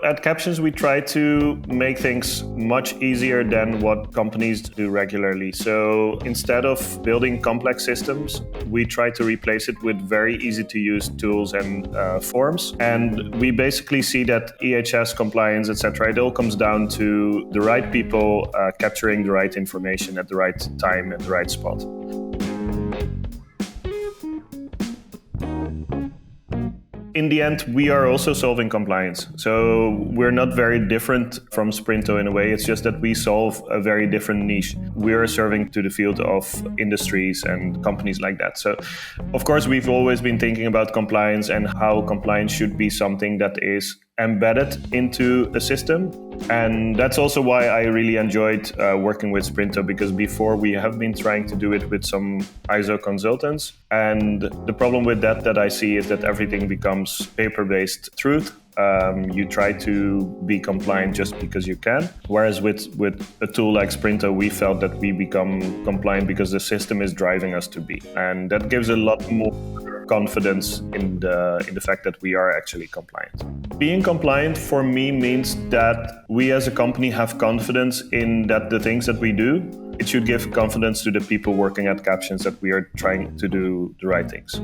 At Capptions, we try to make things much easier than what companies do regularly. So instead of building complex systems, we try to replace it with very easy to use tools and forms. And we basically see that EHS compliance, etc., it all comes down to the right people capturing the right information at the right time and the right spot. In the end, we are also solving compliance. So we're not very different from Sprinto in a way. It's just that we solve a very different niche. We are serving to the field of industries and companies like that. So, of course, we've always been thinking about compliance and how compliance should be something that is embedded into a system. And that's also why I really enjoyed working with Sprinto, because before we have been trying to do it with some ISO consultants. And the problem with that I see is that everything becomes paper-based truth. You try to be compliant just because you can. Whereas with a tool like Sprinto, we felt that we become compliant because the system is driving us to be. And that gives a lot more confidence in the fact that we are actually compliant. Being compliant for me means that we as a company have confidence in that the things that we do, it should give confidence to the people working at Capptions that we are trying to do the right things.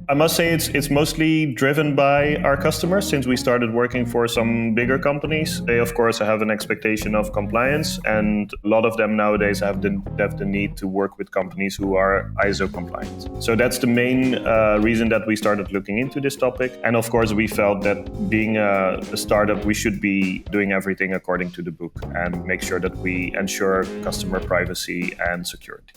I must say it's mostly driven by our customers. Since we started working for some bigger companies, they of course have an expectation of compliance, and a lot of them nowadays have the need to work with companies who are ISO compliant. So that's the main reason that we started looking into this topic. And of course we felt that being a startup, we should be doing everything according to the book and make sure that we ensure customer privacy and security.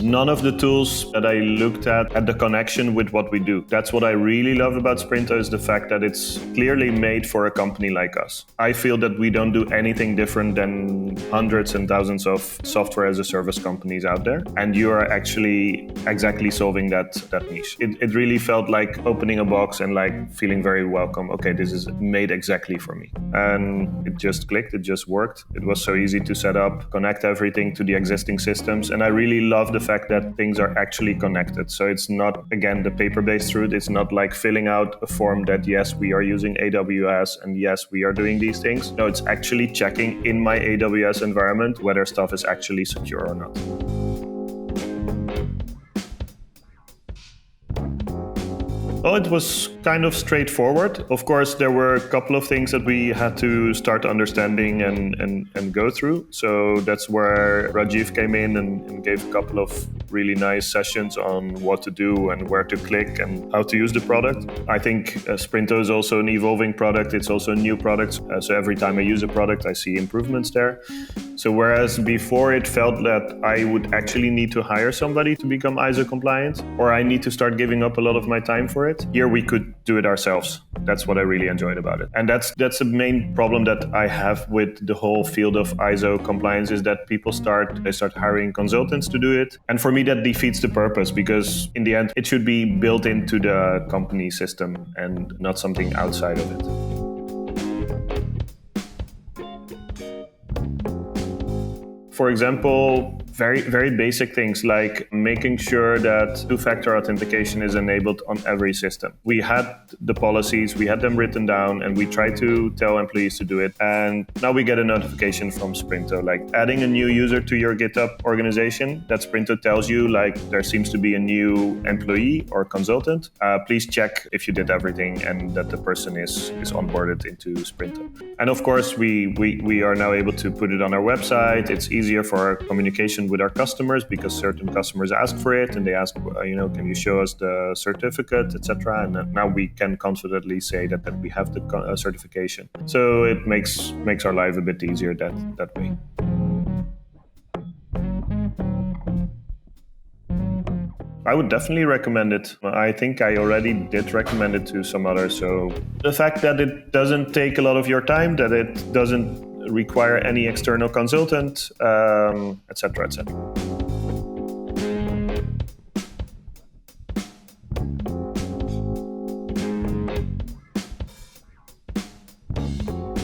None of the tools that I looked at had the connection with what we do. That's what I really love about Sprinto, is the fact that it's clearly made for a company like us. I feel that we don't do anything different than hundreds and thousands of software as a service companies out there. And you are actually exactly solving that niche. It really felt like opening a box and like feeling very welcome. Okay, this is made exactly for me. And it just clicked, it just worked. It was so easy to set up, connect everything to the existing systems. And I really love the fact that things are actually connected. So it's not, again, the paper-based route. It's not like filling out a form that, yes, we are using AWS and yes, we are doing these things. No, it's actually checking in my AWS environment whether stuff is actually secure or not. Well, it was kind of straightforward. Of course, there were a couple of things that we had to start understanding and go through. So that's where Rajiv came in and gave a couple of really nice sessions on what to do and where to click and how to use the product. I think Sprinto is also an evolving product. It's also a new product. So every time I use a product, I see improvements there. So whereas before it felt that I would actually need to hire somebody to become ISO compliant, or I need to start giving up a lot of my time for it, here we could do it ourselves. That's what I really enjoyed about it. And that's the main problem that I have with the whole field of ISO compliance, is that people start hiring consultants to do it. And for me, that defeats the purpose, because in the end, it should be built into the company system and not something outside of it. For example, very, very basic things like making sure that two-factor authentication is enabled on every system. We had the policies, we had them written down, and we tried to tell employees to do it. And now we get a notification from Sprinto, like adding a new user to your GitHub organization, that Sprinto tells you, like, there seems to be a new employee or consultant. Please check if you did everything and that the person is onboarded into Sprinto. And of course, we are now able to put it on our website. It's easier for our communication with our customers, because certain customers ask for it and they ask, can you show us the certificate, etc. And now we can confidently say that we have the certification. So it makes our life a bit easier that way. I would definitely recommend it. I think I already did recommend it to some others. So the fact that it doesn't take a lot of your time, that it doesn't require any external consultant, etc., etc.